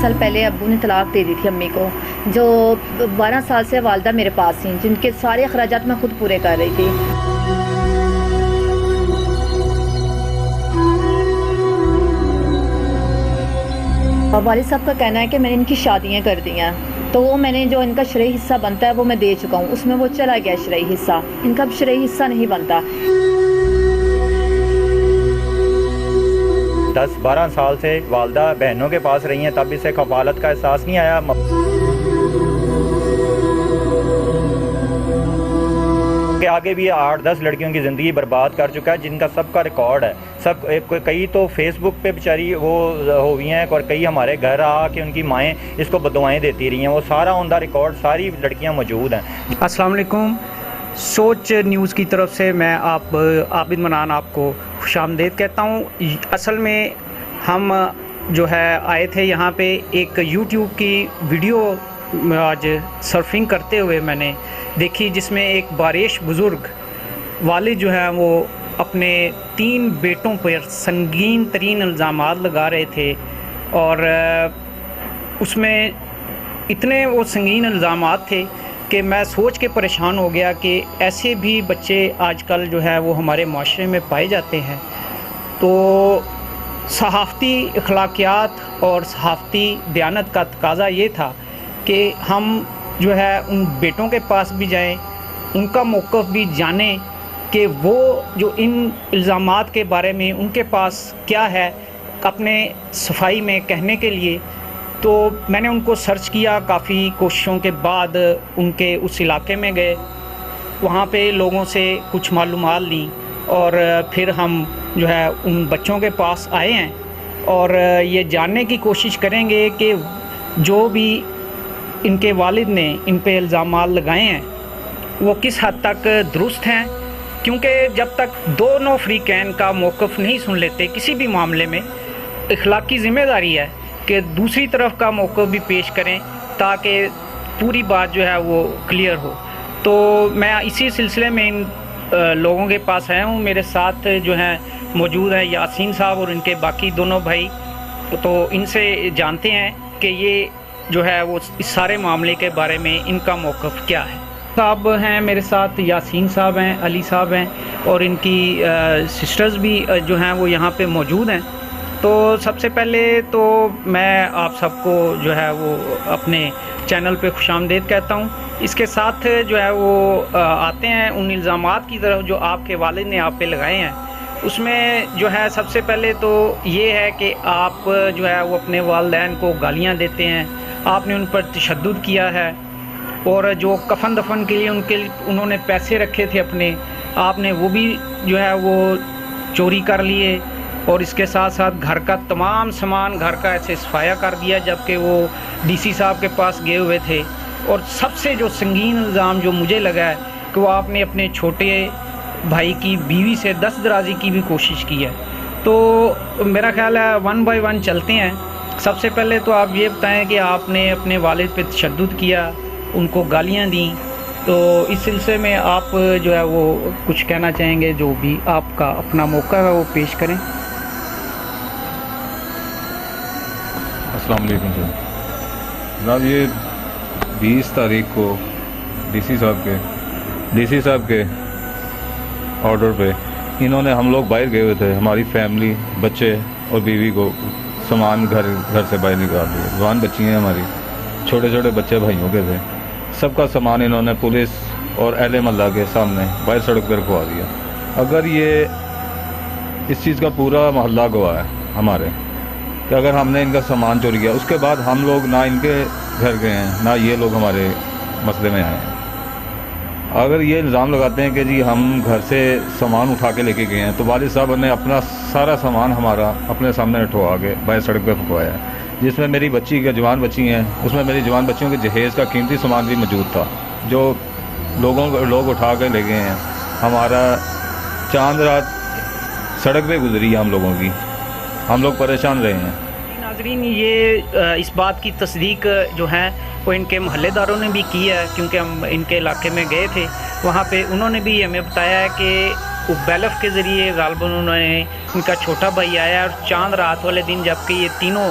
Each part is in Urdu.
سال پہلے ابو نے طلاق دے دی تھی امی کو، جو 12 سال سے والدہ میرے پاس تھیں، جن کے سارے اخراجات میں خود پورے کر رہی تھی۔ والد صاحب کا کہنا ہے کہ میں نے ان کی شادیاں کر دی ہیں، تو وہ میں نے جو ان کا شرعی حصہ بنتا ہے وہ میں دے چکا ہوں، اس میں وہ چلا گیا شرعی حصہ، ان کا شرعی حصہ نہیں بنتا۔ 10-12 سال سے والدہ بہنوں کے پاس رہی ہیں، تب اسے کفالت کا احساس نہیں آیا۔ کہ آگے بھی 8-10 لڑکیوں کی زندگی برباد کر چکا ہے، جن کا سب کا ریکارڈ ہے۔ کئی تو فیس بک پہ بیچاری وہ ہوئی ہیں، اور کئی ہمارے گھر آ کے ان کی مائیں اس کو بددعائیں دیتی رہی ہیں، وہ سارا آن دا ریکارڈ، ساری لڑکیاں موجود ہیں۔ السلام علیکم، سوچ نیوز کی طرف سے میں عابد منان آپ کو خوش آمدید کہتا ہوں۔ اصل میں ہم جو ہے آئے تھے یہاں پہ ایک یوٹیوب کی ویڈیو آج سرفنگ کرتے ہوئے میں نے دیکھی، جس میں ایک باریش بزرگ والد جو ہے وہ اپنے 3 بیٹوں پر سنگین ترین الزامات لگا رہے تھے، اور اس میں اتنے وہ سنگین الزامات تھے کہ میں سوچ کے پریشان ہو گیا کہ ایسے بھی بچے آج کل جو ہے وہ ہمارے معاشرے میں پائے جاتے ہیں۔ تو صحافتی اخلاقیات اور صحافتی دیانت کا تقاضا یہ تھا کہ ہم جو ہے ان بیٹوں کے پاس بھی جائیں، ان کا موقف بھی جانیں کہ وہ جو ان الزامات کے بارے میں ان کے پاس کیا ہے اپنے صفائی میں کہنے کے لیے۔ تو میں نے ان کو سرچ کیا، کافی کوششوں کے بعد ان کے اس علاقے میں گئے، وہاں پہ لوگوں سے کچھ معلومات لیں، اور پھر ہم جو ہے ان بچوں کے پاس آئے ہیں اور یہ جاننے کی کوشش کریں گے کہ جو بھی ان کے والد نے ان پہ الزامات لگائے ہیں وہ کس حد تک درست ہیں، کیونکہ جب تک دونوں فریقین کا موقف نہیں سن لیتے کسی بھی معاملے میں، اخلاقی ذمہ داری ہے کہ دوسری طرف کا موقف بھی پیش کریں تاکہ پوری بات جو ہے وہ کلیئر ہو۔ تو میں اسی سلسلے میں ان لوگوں کے پاس آیا ہوں۔ میرے ساتھ جو ہیں موجود ہیں یاسین صاحب اور ان کے باقی دونوں بھائی، تو ان سے جانتے ہیں کہ یہ جو ہے وہ اس سارے معاملے کے بارے میں ان کا موقف کیا ہے۔ صاحب ہیں میرے ساتھ، یاسین صاحب ہیں، علی صاحب ہیں، اور ان کی سسٹرز بھی جو ہیں وہ یہاں پہ موجود ہیں۔ تو سب سے پہلے تو میں آپ سب کو جو ہے وہ اپنے چینل پہ خوش آمدید کہتا ہوں۔ اس کے ساتھ جو ہے وہ آتے ہیں ان الزامات کی طرف جو آپ کے والد نے آپ پہ لگائے ہیں۔ اس میں جو ہے سب سے پہلے تو یہ ہے کہ آپ جو ہے وہ اپنے والدین کو گالیاں دیتے ہیں، آپ نے ان پر تشدد کیا ہے، اور جو کفن دفن کے لیے انہوں نے پیسے رکھے تھے اپنے، آپ نے وہ بھی جو ہے وہ چوری کر لیے، اور اس کے ساتھ ساتھ گھر کا تمام سامان گھر کا ایسے صفایا کر دیا جبکہ وہ ڈی سی صاحب کے پاس گئے ہوئے تھے۔ اور سب سے جو سنگین الزام جو مجھے لگا ہے کہ وہ آپ نے اپنے چھوٹے بھائی کی بیوی سے دست درازی کی بھی کوشش کی ہے۔ تو میرا خیال ہے 1 بائی 1 چلتے ہیں۔ سب سے پہلے تو آپ یہ بتائیں کہ آپ نے اپنے والد پہ تشدد کیا، ان کو گالیاں دیں، تو اس سلسلے میں آپ جو ہے وہ کچھ کہنا چاہیں گے، جو بھی آپ کا اپنا موقع ہے وہ پیش کریں۔ السلام علیکم سر جناب، یہ 20 تاریخ کو ڈی سی صاحب کے آرڈر پہ انہوں نے، ہم لوگ باہر گئے ہوئے تھے، ہماری فیملی، بچے اور بیوی کو سامان گھر سے باہر نکال دیا۔ جوان بچی ہیں ہماری، چھوٹے چھوٹے بچے بھائیوں کے تھے، سب کا سامان انہوں نے پولیس اور اہل محلہ کے سامنے باہر سڑک پر رکھوا دیا۔ اگر یہ اس چیز کا پورا محلہ گواہ ہے ہمارے کہ اگر ہم نے ان کا سامان چوری کیا، اس کے بعد ہم لوگ نہ ان کے گھر گئے ہیں نہ یہ لوگ ہمارے مسئلے میں آئے ہیں۔ اگر یہ الزام لگاتے ہیں کہ جی ہم گھر سے سامان اٹھا کے لے کے گئے ہیں، تو والد صاحب نے اپنا سارا سامان ہمارا اپنے سامنے رکھوا کے باہر سڑک پہ پھنکوایا ہے، جس میں میری بچی کا جوان بچی ہیں، اس میں میری جوان بچیوں کے جہیز کا قیمتی سامان بھی موجود تھا جو لوگ اٹھا کے لے گئے ہیں۔ ہمارا چاند رات سڑک پہ گزری ہے ہم لوگوں کی، ہم لوگ پریشان رہے ہیں۔ ناظرین، یہ اس بات کی تصدیق جو ہے وہ ان کے محلے داروں نے بھی کی ہے، کیونکہ ہم ان کے علاقے میں گئے تھے، وہاں پہ انہوں نے بھی ہمیں بتایا ہے کہ بیلف کے ذریعے غالباً انہوں نے ان کا چھوٹا بھائی آیا، اور چاند رات والے دن جب کہ یہ تینوں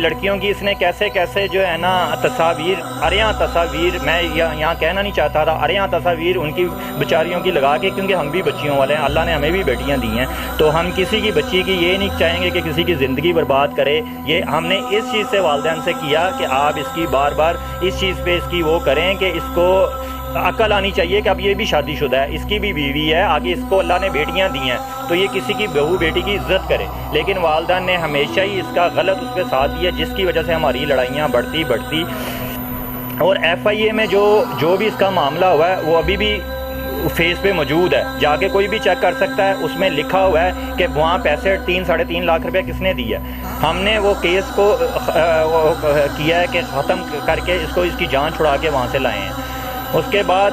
لڑکیوں کی اس نے کیسے کیسے جو ہے نا تصاویر، اریاں تصاویر، میں یہاں کہنا نہیں چاہتا تھا، اریاں تصاویر ان کی بیچاریوں کی لگا کے، کیونکہ ہم بھی بچیوں والے ہیں، اللہ نے ہمیں بھی بیٹیاں دی ہیں، تو ہم کسی کی بچی کی یہ نہیں چاہیں گے کہ کسی کی زندگی برباد کرے۔ یہ ہم نے اس چیز سے والدین سے کیا کہ آپ اس کی بار بار اس چیز پہ اس کی وہ کریں کہ اس کو عقل آنی چاہیے کہ اب یہ بھی شادی شدہ ہے، اس کی بھی بیوی ہے، آگے اس کو اللہ نے بیٹیاں دی ہیں، تو یہ کسی کی بہو بیٹی کی عزت کرے۔ لیکن والدین نے ہمیشہ ہی اس کا غلط اس پہ ساتھ دیا، جس کی وجہ سے ہماری لڑائیاں بڑھتی اور ایف آئی اے میں جو بھی اس کا معاملہ ہوا ہے وہ ابھی بھی فیس پہ موجود ہے، جا کے کوئی بھی چیک کر سکتا ہے، اس میں لکھا ہوا ہے کہ وہاں پیسے 3-3.5 لاکھ روپے کس نے دیا۔ ہم نے وہ کیس کو کیا ہے کہ ختم کر کے اس کی جان چھڑا کے وہاں سے لائے ہیں۔ اس کے بعد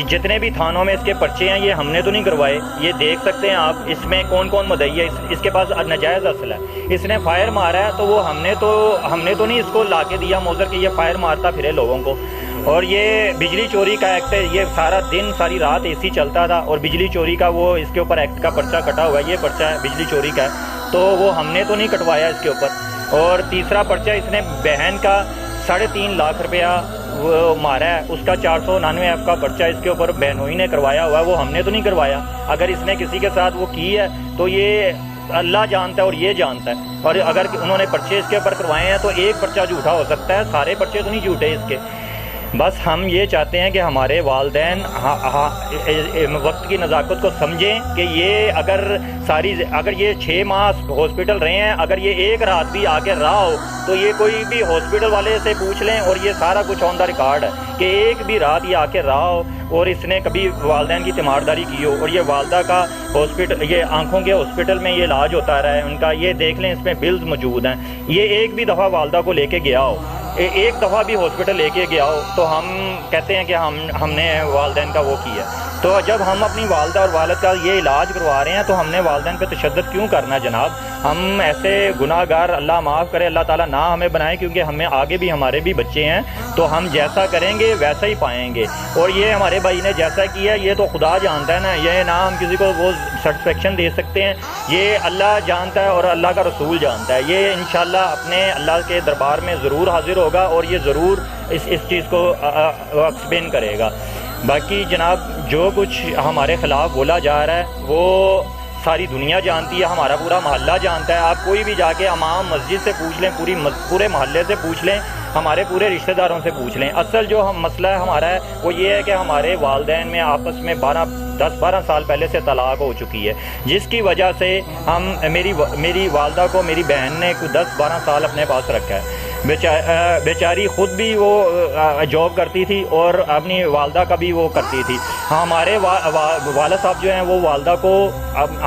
جتنے بھی تھانوں میں اس کے پرچے ہیں یہ ہم نے تو نہیں کروائے، یہ دیکھ سکتے ہیں آپ، اس میں کون کون مدعی ہے، اس کے پاس ناجائز اصل ہے، اس نے فائر مارا ہے، تو وہ ہم نے تو نہیں اس کو لا کے دیا موزر کہ یہ فائر مارتا پھرے لوگوں کو۔ اور یہ بجلی چوری کا ایکٹ ہے، یہ سارا دن ساری رات اے سی چلتا تھا، اور بجلی چوری کا وہ اس کے اوپر ایکٹ کا پرچہ کٹا ہوا ہے، یہ پرچہ ہے بجلی چوری کا ہے، تو وہ ہم نے تو نہیں کٹوایا اس کے اوپر۔ اور تیسرا پرچہ اس نے بہن کا 3.5 لاکھ روپیہ وہ مارا ہے، اس کا 499F کا پرچہ اس کے اوپر بہنوئی نے کروایا ہوا ہے، وہ ہم نے تو نہیں کروایا۔ اگر اس نے کسی کے ساتھ وہ کی ہے تو یہ اللہ جانتا ہے اور یہ جانتا ہے، اور اگر انہوں نے پرچے اس کے اوپر کروائے ہیں تو ایک پرچہ جھوٹا ہو سکتا ہے، سارے پرچے تو نہیں جھوٹے اس کے۔ بس ہم یہ چاہتے ہیں کہ ہمارے والدین وقت کی نزاکت کو سمجھیں کہ یہ اگر یہ 6 ماہ ہاسپٹل رہے ہیں، اگر یہ ایک رات بھی آ کے رہا ہو تو یہ کوئی بھی ہاسپٹل والے سے پوچھ لیں، اور یہ سارا کچھ آن دا ریکارڈ ہے کہ ایک بھی رات یہ آ کے رہا ہو اور اس نے کبھی والدین کی تیمارداری کی ہو، اور یہ والدہ کا یہ آنکھوں کے ہاسپٹل میں یہ علاج ہوتا رہا ہے ان کا، یہ دیکھ لیں اس میں بلز موجود ہیں، یہ ایک بھی دفعہ والدہ کو لے کے گیا ہو، ایک دفعہ بھی ہاسپٹل لے کے گیا ہو، تو ہم کہتے ہیں کہ ہم نے والدین کا وہ کیا۔ تو جب ہم اپنی والدہ اور والد کا یہ علاج کروا رہے ہیں تو ہم نے والدین پہ تشدد کیوں کرنا جناب؟ ہم ایسے گناہ گار، اللہ معاف کرے، اللہ تعالیٰ نہ ہمیں بنائے، کیونکہ ہمیں آگے بھی ہمارے بھی بچے ہیں، تو ہم جیسا کریں گے ویسا ہی پائیں گے۔ اور یہ ہمارے بھائی نے جیسا کیا یہ تو خدا جانتا ہے نا، یہ نہ ہم کسی کو وہ سیٹسفیکشن دے سکتے ہیں، یہ اللہ جانتا ہے اور اللہ کا رسول جانتا ہے۔ یہ انشاءاللہ اپنے اللہ کے دربار میں ضرور حاضر ہوگا اور یہ ضرور اس چیز کو ایکسپلین کرے گا۔ باقی جناب جو کچھ ہمارے خلاف بولا جا رہا ہے وہ ساری دنیا جانتی ہے، ہمارا پورا محلہ جانتا ہے، آپ کوئی بھی جا کے امام مسجد سے پوچھ لیں، پورے محلے سے پوچھ لیں، ہمارے پورے رشتہ داروں سے پوچھ لیں۔ اصل جو مسئلہ ہے ہمارا ہے وہ یہ ہے کہ ہمارے والدین میں آپس میں 10-12 سال پہلے سے طلاق ہو چکی ہے، جس کی وجہ سے میری والدہ کو میری بہن نے 10-12 سال اپنے پاس رکھا ہے۔ بیچاری خود بھی وہ جاب کرتی تھی اور اپنی والدہ کا بھی وہ کرتی تھی۔ ہمارے والد صاحب جو ہیں وہ والدہ کو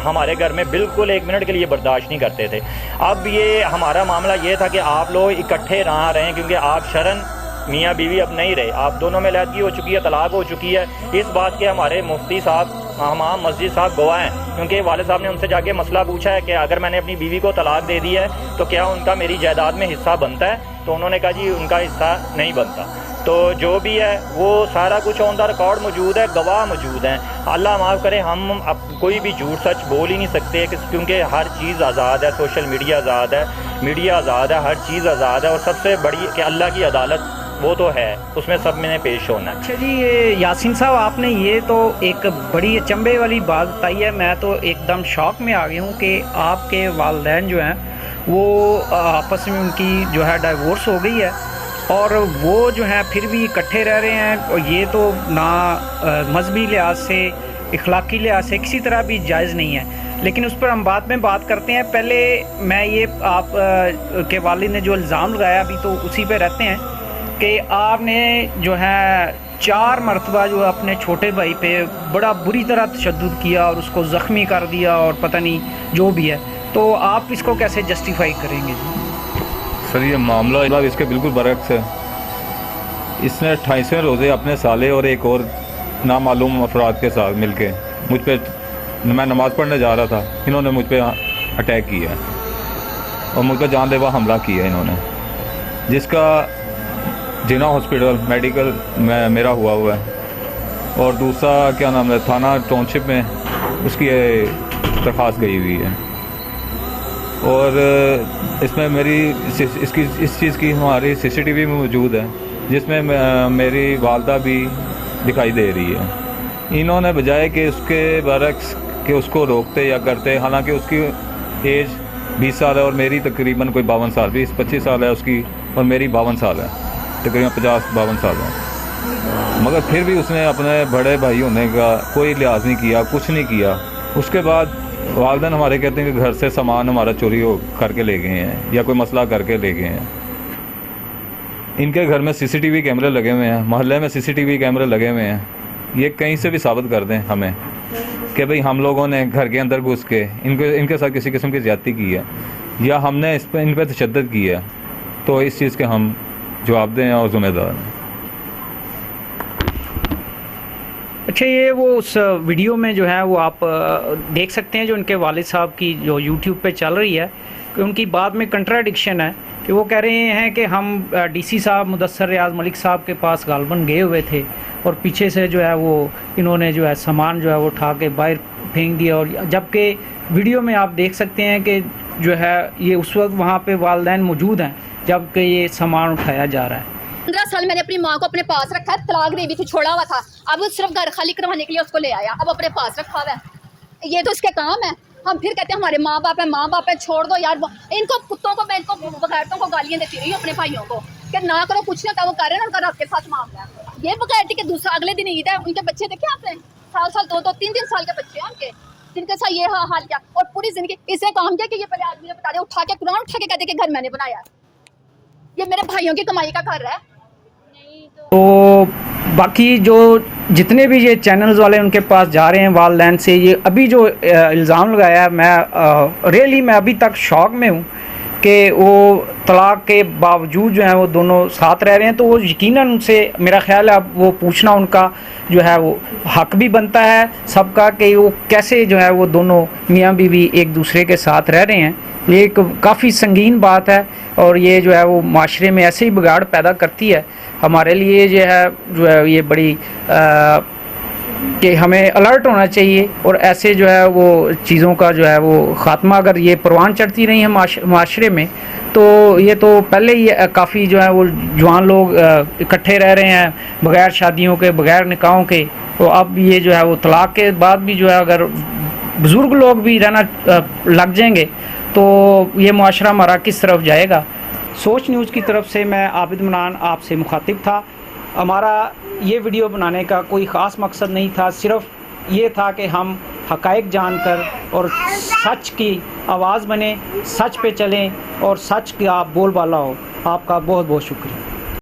ہمارے گھر میں بالکل 1 منٹ کے لیے برداشت نہیں کرتے تھے۔ اب یہ ہمارا معاملہ یہ تھا کہ آپ لوگ اکٹھے نہ رہیں، کیونکہ آپ شرن میاں بیوی اب نہیں رہے، آپ دونوں میں علیحدگی ہو چکی ہے، طلاق ہو چکی ہے۔ اس بات کے ہمارے مفتی صاحب، امام مسجد صاحب گواہ ہیں، کیونکہ والد صاحب نے ان سے جا کے مسئلہ پوچھا ہے کہ اگر میں نے اپنی بیوی کو طلاق دے دی ہے تو کیا ان کا میری جائیداد میں حصہ بنتا ہے؟ تو انہوں نے کہا جی ان کا حصہ نہیں بنتا۔ تو جو بھی ہے وہ سارا کچھ آن دا ریکارڈ موجود ہے، گواہ موجود ہیں۔ اللہ معاف کرے، ہم اب کوئی بھی جھوٹ سچ بول ہی نہیں سکتے، کیونکہ ہر چیز آزاد ہے، سوشل میڈیا آزاد ہے، میڈیا آزاد ہے، ہر چیز آزاد ہے، اور سب سے بڑی کہ اللہ کی عدالت وہ تو ہے، اس میں سب میں پیش ہونا ہے۔ اچھا جی، یہ یاسین صاحب آپ نے یہ تو ایک بڑی چنبے والی بات بتائی ہے، میں تو ایک دم شوق میں آ گئی ہوں کہ آپ کے والدین جو ہیں وہ آپس میں ان کی جو ہے ڈائیورس ہو گئی ہے اور وہ جو ہیں پھر بھی اکٹھے رہ رہے ہیں، اور یہ تو نہ مذہبی لحاظ سے، اخلاقی لحاظ سے کسی طرح بھی جائز نہیں ہے۔ لیکن اس پر ہم بعد میں بات کرتے ہیں، پہلے میں یہ آپ کے والد نے جو الزام لگایا ابھی تو اسی پہ رہتے ہیں کہ آپ نے جو ہے 4 مرتبہ جو اپنے چھوٹے بھائی پہ بڑا بری طرح تشدد کیا اور اس کو زخمی کر دیا اور پتہ نہیں جو بھی ہے، تو آپ اس کو کیسے جسٹیفائی کریں گے؟ سر یہ معاملہ اس کے بالکل برعکس ہے۔ اس نے 28ویں روزے اپنے سالے اور ایک اور نامعلوم افراد کے ساتھ مل کے مجھ پہ، میں نماز پڑھنے جا رہا تھا، انہوں نے مجھ پہ اٹیک کیا اور مجھ پہ جان لیوا حملہ کیا انہوں نے، جس کا جنا ہاسپٹل میڈیکل میں میرا ہوا ہے، اور دوسرا کیا نام ہے تھانہ ٹاؤن شپ میں اس کی درخواست گئی ہوئی ہے۔ اور اس میں میری اس چیز کی ہماری CCTV میں موجود ہے، جس میں میری والدہ بھی دکھائی دے رہی ہے۔ انہوں نے بجائے کہ اس کے برعکس کہ اس کو روکتے یا کرتے، حالانکہ اس کی ایج 20 سال ہے اور میری تقریباً کوئی 52 سال 20-25 سال ہے اس کی، اور میری 52 سال ہے، تقریباً 50-52 سال ہے، مگر پھر بھی اس نے اپنے بڑے بھائی ہونے کا کوئی لحاظ نہیں کیا، کچھ نہیں کیا۔ اس کے بعد والدین ہمارے کہتے ہیں کہ گھر سے سامان ہمارا چوری کر کے لے گئے ہیں یا کوئی مسئلہ کر کے لے گئے ہیں۔ ان کے گھر میں CCTV کیمرے لگے ہوئے ہیں، محلے میں CCTV کیمرے لگے ہوئے ہیں، یہ کہیں سے بھی ثابت کر دیں ہمیں کہ بھئی ہم لوگوں نے گھر کے اندر گھس کے ان کے ساتھ کسی قسم کی زیادتی کی ہے یا ہم نے ان پہ تشدد کی ہے، تو اس چیز کے ہم جواب دیں اور ذمہ دار ہیں۔ اچھا، یہ وہ اس ویڈیو میں جو ہے وہ آپ دیکھ سکتے ہیں جو ان کے والد صاحب کی جو YouTube پہ چل رہی ہے، کہ ان کی بات میں کنٹراڈکشن ہے کہ وہ کہہ رہے ہیں کہ ہم DC صاحب مدثر ریاض ملک صاحب کے پاس غالباً گئے ہوئے تھے اور پیچھے سے جو ہے وہ انہوں نے جو ہے سامان جو ہے وہ اٹھا کے باہر پھینک دیا، اور جبکہ ویڈیو میں آپ دیکھ سکتے ہیں کہ جو ہے یہ اس وقت وہاں پہ والدین موجود ہیں جبکہ یہ سامان اٹھایا جا رہا ہے۔ 15 سال میں نے اپنی ماں کو اپنے پاس رکھا ہے، طلاق دے دی تھی، چھوڑا ہوا تھا، اب وہ صرف گھر خالی کروانے کے لیے اس کو لے آیا، اب اپنے پاس رکھا ہوا ہے۔ یہ تو اس کے کام ہے۔ ہم پھر کہتے ہیں ہمارے ماں باپ ہے، چھوڑ دو یار۔ ان کو کتوں کو، میں ان کو بغیرتوں کو گالیاں دیتی رہی ہوں اپنے بھائیوں کو کہ نہ کرو، کچھ نہ کرو، وہ کر رہے ہیں، ان کا رب کے ساتھ معاملہ ہے۔ یہ بغیرتی کہ دوسرا اگلے دن عید ہے، ان کے بچے دیکھے آپ نے، سال 2-3 سال کے بچے ہیں ان کے، جن کے ساتھ یہ حال کیا، اور پوری زندگی اس نے کام کیا کہ یہ پہلے آدمی نے بتا دیا، اٹھا کے قرآن اٹھا کے کہتے کہ گھر میں نے بنایا ہے، یہ میرے بھائیوں کی کمائی کا گھر ہے۔ تو باقی جو جتنے بھی یہ چینلز والے ان کے پاس جا رہے ہیں والدین سے، یہ ابھی جو الزام لگایا ہے، میں ابھی تک شوق میں ہوں کہ وہ طلاق کے باوجود جو ہیں وہ دونوں ساتھ رہ رہے ہیں، تو وہ یقیناً ان سے میرا خیال ہے اب وہ پوچھنا ان کا جو ہے وہ حق بھی بنتا ہے سب کا کہ وہ کیسے جو ہے وہ دونوں میاں بیوی ایک دوسرے کے ساتھ رہ رہے ہیں۔ یہ ایک کافی سنگین بات ہے اور یہ جو ہے وہ معاشرے میں ایسے ہی بگاڑ پیدا کرتی ہے۔ ہمارے لیے جو ہے یہ بڑی کہ ہمیں الرٹ ہونا چاہیے، اور ایسے جو ہے وہ چیزوں کا جو ہے وہ خاتمہ اگر یہ پروان چڑھتی رہی ہیں معاشرے میں، تو یہ تو پہلے ہی کافی جو ہے وہ جوان لوگ اکٹھے رہ رہے ہیں بغیر شادیوں کے، بغیر نکاحوں کے، تو اب یہ جو ہے وہ طلاق کے بعد بھی جو ہے اگر بزرگ لوگ بھی رہنا لگ جائیں گے تو یہ معاشرہ ہمارا کس طرف جائے گا۔ سوچ نیوز کی طرف سے میں عابد منان آپ سے مخاطب تھا۔ ہمارا یہ ویڈیو بنانے کا کوئی خاص مقصد نہیں تھا، صرف یہ تھا کہ ہم حقائق جان کر اور سچ کی آواز بنیں، سچ پہ چلیں اور سچ کا بول بالا ہو۔ آپ کا بہت بہت شکریہ۔